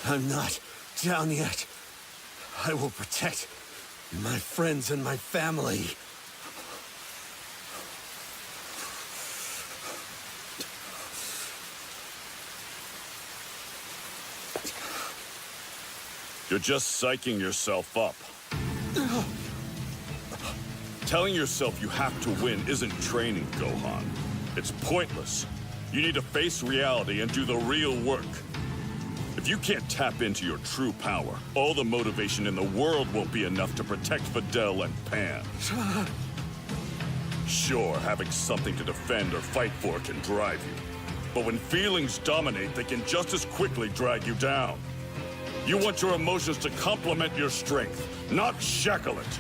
I'm not down yet. I will protect my friends and my family. You're just psyching yourself up. Telling yourself you have to win isn't training, Gohan. It's pointless. You need to face reality and do the real work. If you can't tap into your true power, all the motivation in the world won't be enough to protect Fidel and Pan. Sure, having something to defend or fight for can drive you. But when feelings dominate, they can just as quickly drag you down. You want your emotions to complement your strength, not shackle it.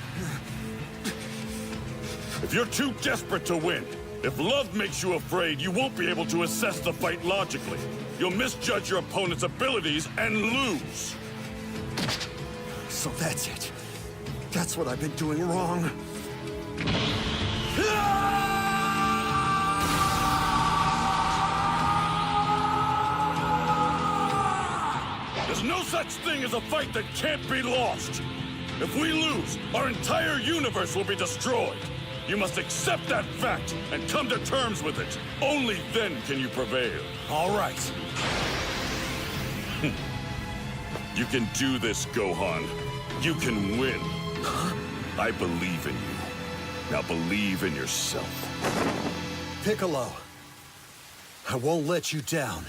If you're too desperate to win, if love makes you afraid, you won't be able to assess the fight logically. You'll misjudge your opponent's abilities and lose. So that's it. That's what I've been doing wrong. There's no such thing as a fight that can't be lost. If we lose, our entire universe will be destroyed. You must accept that fact and come to terms with it. Only then can you prevail. All right. You can do this, Gohan. You can win. I believe in you. Now believe in yourself. Piccolo, I won't let you down.